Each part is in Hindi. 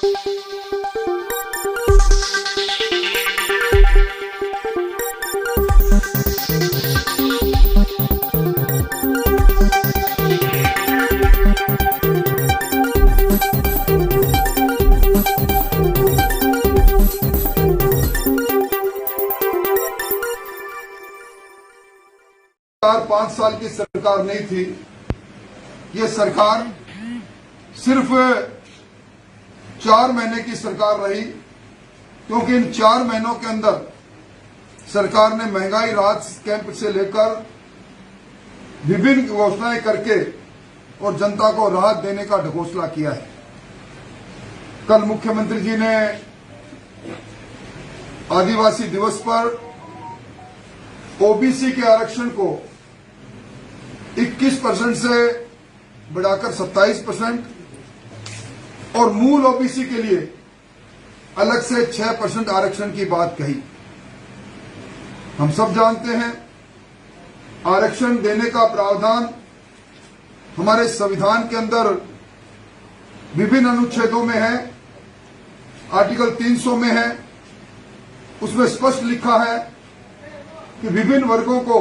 सरकार 5 साल की सरकार नहीं थी। ये सरकार सिर्फ 4 महीने की सरकार रही, क्योंकि इन 4 महीनों के अंदर सरकार ने महंगाई राहत कैंप से लेकर विभिन्न घोषणाएं करके और जनता को राहत देने का ढकोसला किया है। कल मुख्यमंत्री जी ने आदिवासी दिवस पर ओबीसी के आरक्षण को 21% से बढ़ाकर 27% और मूल ओबीसी के लिए अलग से 6% आरक्षण की बात कही। हम सब जानते हैं आरक्षण देने का प्रावधान हमारे संविधान के अंदर विभिन्न अनुच्छेदों में है। आर्टिकल 300 में है, उसमें स्पष्ट लिखा है कि विभिन्न वर्गों को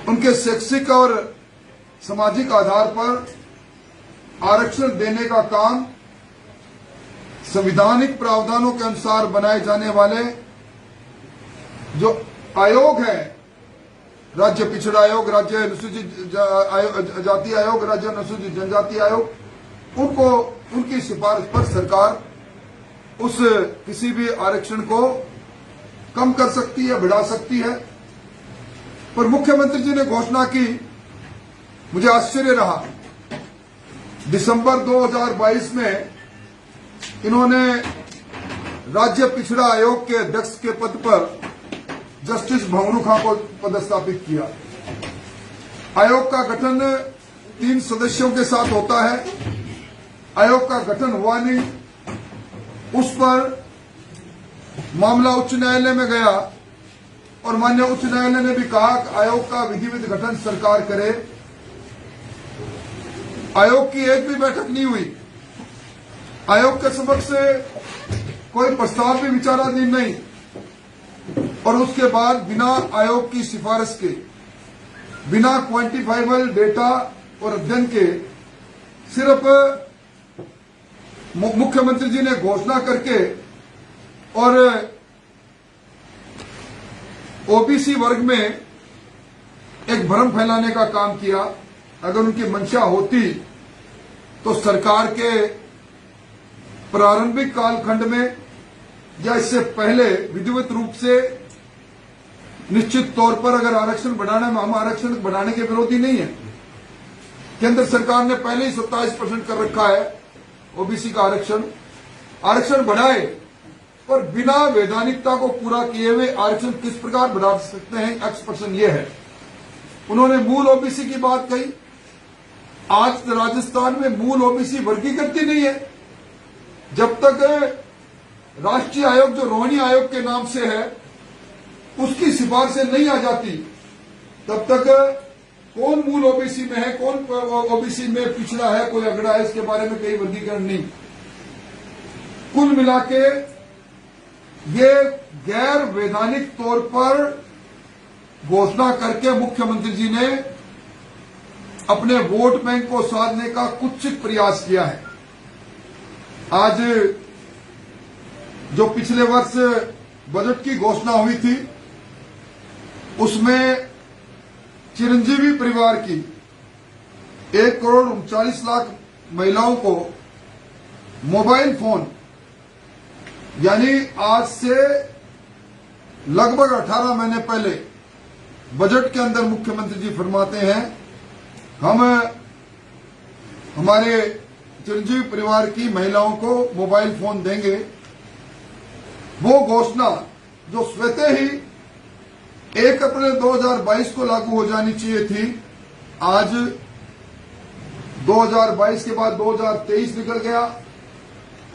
उनके शैक्षिक और सामाजिक आधार पर आरक्षण देने का काम संवैधानिक प्रावधानों के अनुसार बनाए जाने वाले जो आयोग है, राज्य पिछड़ा आयोग, राज्य अनुसूचित जाति आयोग, राज्य अनुसूचित जनजाति आयोग, उनको उनकी सिफारिश पर सरकार उस किसी भी आरक्षण को कम कर सकती है, बढ़ा सकती है। पर मुख्यमंत्री जी ने घोषणा की, मुझे आश्चर्य रहा। दिसंबर 2022 में इन्होंने राज्य पिछड़ा आयोग के अध्यक्ष के पद पर जस्टिस भंवरू खां को पदस्थापित किया। आयोग का गठन 3 सदस्यों के साथ होता है। आयोग का गठन हुआ नहीं, उस पर मामला उच्च न्यायालय में गया और माननीय उच्च न्यायालय ने भी कहा कि आयोग का विधिवत गठन सरकार करे। आयोग की एक भी बैठक नहीं हुई, आयोग के समक्ष कोई प्रस्ताव भी विचाराधीन नहीं, और उसके बाद बिना आयोग की सिफारिश के, बिना क्वांटिफाइबल डेटा और अध्ययन के सिर्फ मुख्यमंत्री जी ने घोषणा करके और ओबीसी वर्ग में एक भ्रम फैलाने का काम किया। अगर उनकी मंशा होती तो सरकार के प्रारंभिक कालखंड में या इससे पहले विधिवत रूप से निश्चित तौर पर अगर आरक्षण बढ़ाने में, हम आरक्षण बढ़ाने के विरोधी नहीं है। केंद्र सरकार ने पहले ही 27% कर रखा है ओबीसी का आरक्षण बढ़ाए, पर बिना वैधानिकता को पूरा किए हुए आरक्षण किस प्रकार बढ़ा सकते हैं, एक्सपर्शन ये है। उन्होंने मूल ओबीसी की बात कही। आज राजस्थान में मूल ओबीसी वर्गीकृत ही नहीं है। जब तक राष्ट्रीय आयोग जो रोहिणी आयोग के नाम से है उसकी सिफारिशें नहीं आ जाती, तब तक कौन मूल ओबीसी में है, कौन ओबीसी में पिछड़ा है, कोई अगड़ा है, इसके बारे में कोई वर्गीकरण नहीं। कुल मिलाके ये गैर वैधानिक तौर पर घोषणा करके मुख्यमंत्री जी ने अपने वोट बैंक को साधने का कुत्सित प्रयास किया है। आज जो पिछले वर्ष बजट की घोषणा हुई थी उसमें चिरंजीवी परिवार की 1,39,00,000 महिलाओं को मोबाइल फोन, यानी आज से लगभग 18 महीने पहले बजट के अंदर मुख्यमंत्री जी फरमाते हैं हम हमारे चिरंजीवी परिवार की महिलाओं को मोबाइल फोन देंगे। वो घोषणा जो स्वतः ही 1 अप्रैल 2022 को लागू हो जानी चाहिए थी, आज 2022 के बाद 2023 निकल गया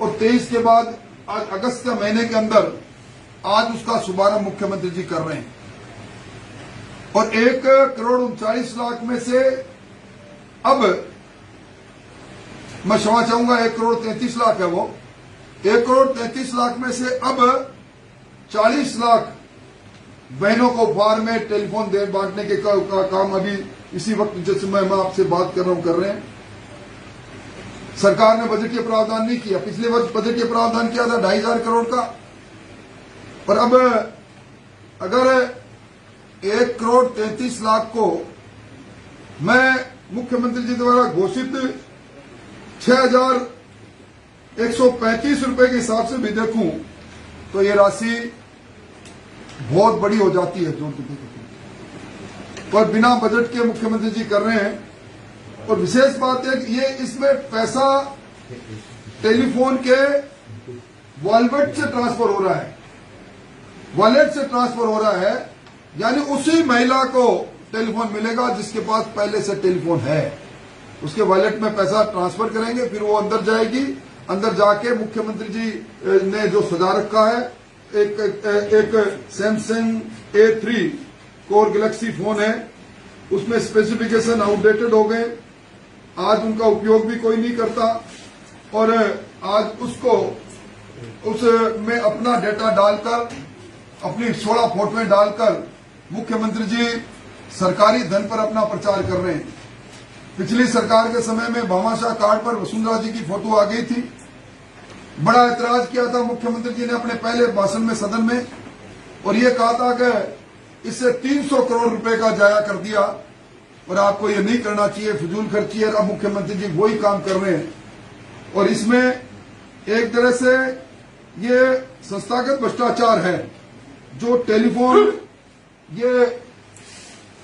और 23 के बाद आज अगस्त के महीने के अंदर आज उसका शुभारंभ मुख्यमंत्री जी कर रहे हैं। और 1,39,00,000 में से अब मैं क्षमा चाहूंगा, 1,33,00,000 है वो। 1,33,00,000 में से अब 40 लाख बहनों को उपहार में टेलीफोन दे बांटने के काम अभी इसी वक्त जिस मैं आपसे बात कर रहा हूं कर रहे हैं। सरकार ने बजटीय प्रावधान नहीं किया, पिछले वर्ष बजटीय प्रावधान किया था 2,500 करोड़ का, पर अब अगर 1,33,00,000 को मैं मुख्यमंत्री जी द्वारा घोषित 6,135 रुपए के हिसाब से भी देखूं तो ये राशि बहुत बड़ी हो जाती है जो पर बिना बजट के मुख्यमंत्री जी कर रहे हैं। और विशेष बात है कि ये इसमें पैसा टेलीफोन के वॉलेट से ट्रांसफर हो रहा है, वॉलेट से ट्रांसफर हो रहा है, यानी उसी महिला को टेलीफोन मिलेगा जिसके पास पहले से टेलीफोन है। उसके वॉलेट में पैसा ट्रांसफर करेंगे, फिर वो अंदर जाएगी, अंदर जाके मुख्यमंत्री जी ने जो सजा रखा है एक Samsung A3 core Galaxy phone है, उसमें स्पेसिफिकेशन आउटडेटेड हो गए, आज उनका उपयोग भी कोई नहीं करता और आज उसमें अपना डेटा डालकर अपनी 16 फोटोएं डालकर मुख्यमंत्री जी सरकारी धन पर अपना प्रचार कर रहे हैं। पिछली सरकार के समय में भामाशाह कार्ड पर वसुंधरा जी की फोटो आ गई थी, बड़ा ऐतराज किया था मुख्यमंत्री जी ने अपने पहले भाषण में सदन में, और ये कहा था कि इससे 300 करोड़ रुपए का जाया कर दिया और आपको ये नहीं करना चाहिए, फिजूल खर्ची है। अब मुख्यमंत्री जी वही काम कर रहे हैं और इसमें एक तरह से ये संस्थागत भ्रष्टाचार है। जो टेलीफोन ये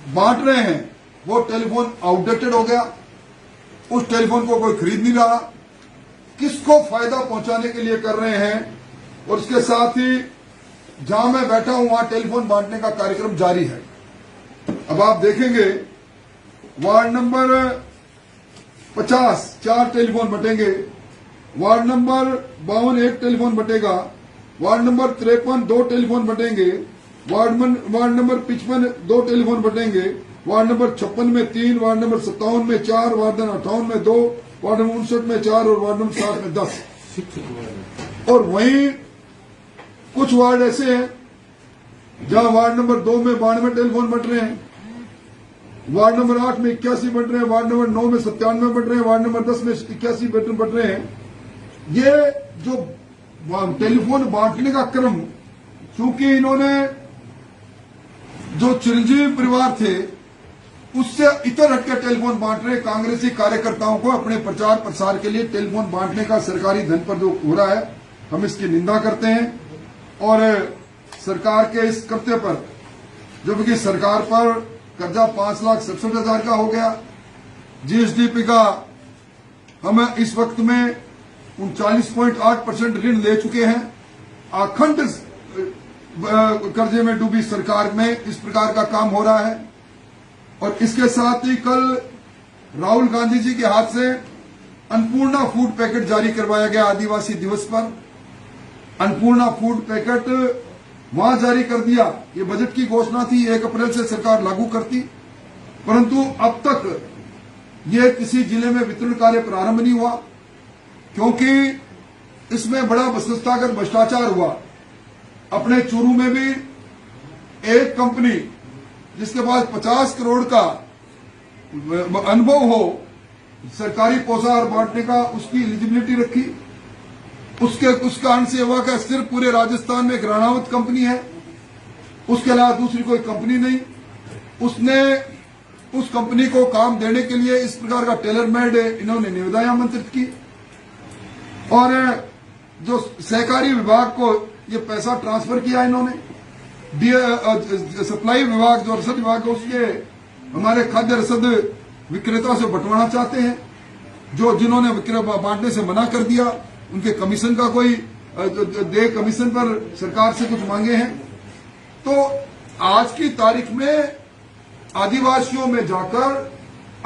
बांट रहे हैं वो टेलीफोन आउटडेटेड हो गया, उस टेलीफोन को कोई खरीद नहीं रहा, किसको फायदा पहुंचाने के लिए कर रहे हैं। और इसके साथ ही जहां मैं बैठा हूं वहां टेलीफोन बांटने का कार्यक्रम जारी है। अब आप देखेंगे वार्ड नंबर 50 4 टेलीफोन बटेंगे, वार्ड नंबर 52 1 टेलीफोन बटेगा, वार्ड नंबर 53 2 टेलीफोन बटेंगे, वार्ड नंबर 55 2 टेलीफोन बटेंगे, वार्ड नंबर 56 में 3, वार्ड नंबर 57 में 4, वार्ड नंबर 58 में 2, वार्ड नंबर 59 में 4 और वार्ड नंबर 60 में 10। और वहीं कुछ वार्ड ऐसे हैं जहां वार्ड नंबर 2 में 92 टेलीफोन बट रहे हैं, वार्ड नंबर 8 में 81 बट रहे हैं, वार्ड नंबर 9 में 97 बट रहे हैं, वार्ड नंबर 10 में 81 बट रहे हैं। ये जो टेलीफोन बांटने का क्रम, क्योंकि इन्होंने जो चिरंजीवी परिवार थे उससे इतर हटकर टेलीफोन बांट रहे कांग्रेसी कार्यकर्ताओं को अपने प्रचार प्रसार के लिए टेलीफोन बांटने का सरकारी धन पर जो हो रहा है, हम इसकी निंदा करते हैं। और सरकार के इस कृत्य पर, जब कि सरकार पर कर्जा 5,67,000 का हो गया, जीएसडीपी का हम इस वक्त में 39.8% ऋण ले चुके हैं, अखंड कर्जे में डूबी सरकार में इस प्रकार का काम हो रहा है। और इसके साथ ही कल राहुल गांधी जी के हाथ से अन्नपूर्णा फूड पैकेट जारी करवाया गया आदिवासी दिवस पर। अन्नपूर्णा फूड पैकेट वहां जारी कर दिया, ये बजट की घोषणा थी, 1 अप्रैल से सरकार लागू करती, परंतु अब तक ये किसी जिले में वितरण कार्य प्रारंभ नहीं हुआ, क्योंकि इसमें बड़ा संस्थागत भ्रष्टाचार हुआ। अपने चूरू में भी एक कंपनी जिसके पास 50 करोड़ का अनुभव हो सरकारी पोषाहार बांटने का, उसकी एलिजिबिलिटी रखी, उस कारण से हुआ कि सिर्फ पूरे राजस्थान में एक राणावत कंपनी है, उसके अलावा दूसरी कोई कंपनी नहीं। उसने उस कंपनी को काम देने के लिए इस प्रकार का टेलर मेड इन्होंने निविदाएं आमंत्रित की और जो सहकारी विभाग को ये पैसा ट्रांसफर किया इन्होंने। सप्लाई विभाग जो रसद विभाग है उसके हमारे खाद्य रसद विक्रेता से बंटवाना चाहते हैं, जो जिन्होंने बांटने से मना कर दिया उनके कमीशन का कोई कमीशन पर सरकार से कुछ मांगे हैं। तो आज की तारीख में आदिवासियों में जाकर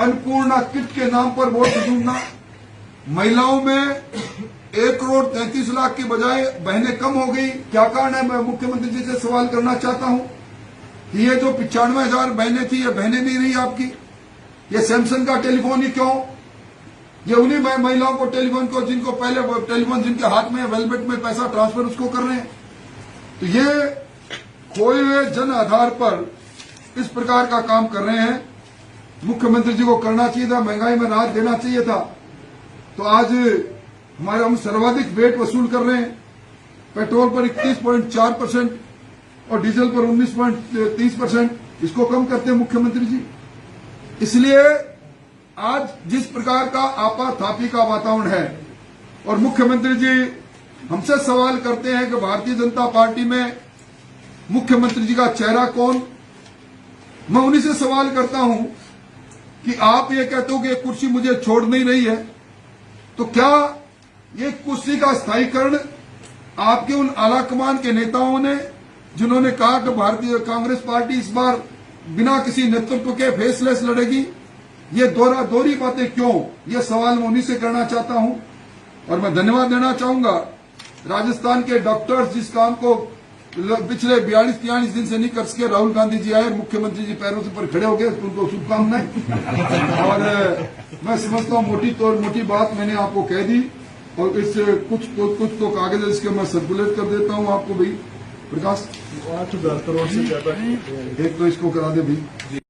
अन्नपूर्णा किट के नाम पर वोट ढूंढना, महिलाओं में 1,33,00,000 की बजाय बहनें कम हो गई, क्या कारण है? मैं मुख्यमंत्री जी से सवाल करना चाहता हूं कि ये जो 95,000 बहनें थी, ये बहनें नहीं रही आपकी, ये सैमसंग का टेलीफोन ही क्यों? ये उन्हीं महिलाओं को टेलीफोन को जिनको पहले टेलीफोन जिनके हाथ में वेलबेट में पैसा ट्रांसफर उसको कर रहे हैं। तो ये खोए हुए जन आधार पर इस प्रकार का काम कर रहे हैं। मुख्यमंत्री जी को करना चाहिए था, महंगाई में राहत देना चाहिए था। तो आज हमारे हम सर्वाधिक वेट वसूल कर रहे हैं। पेट्रोल पर 31.4% और डीजल पर 19.30%। इसको कम करते हैं मुख्यमंत्री जी। इसलिए आज जिस प्रकार का आपाधापी का वातावरण है और मुख्यमंत्री जी हमसे सवाल करते हैं कि भारतीय जनता पार्टी में मुख्यमंत्री जी का चेहरा कौन, मैं उन्हीं से सवाल करता हूं कि आप ये कहते हो कि ये कुर्सी मुझे छोड़ नहीं रही है, तो क्या ये कुर्सी का स्थायीकरण आपके उन आलाकमान के नेताओं ने जिन्होंने कहा कि भारतीय कांग्रेस पार्टी इस बार बिना किसी नेतृत्व के फैसले से लड़ेगी, ये दोहरी बातें क्यों, ये सवाल मैं उन्हीं से करना चाहता हूं। और मैं धन्यवाद देना चाहूंगा राजस्थान के डॉक्टर्स जिस काम को पिछले 42-43 दिन से नहीं कर सके, राहुल गांधी जी आए, मुख्यमंत्री जी पैरों से पर खड़े हो गए, उनको शुभकामनाएं। और मैं समझता हूं मोटी बात मैंने आपको कह दी। और इस कुछ तो कागज इसके मैं सर्कुलेट कर देता हूं आपको भाई। प्रकाश 8,000 करोड़ से ज्यादा एक तो इसको करा दे भाई।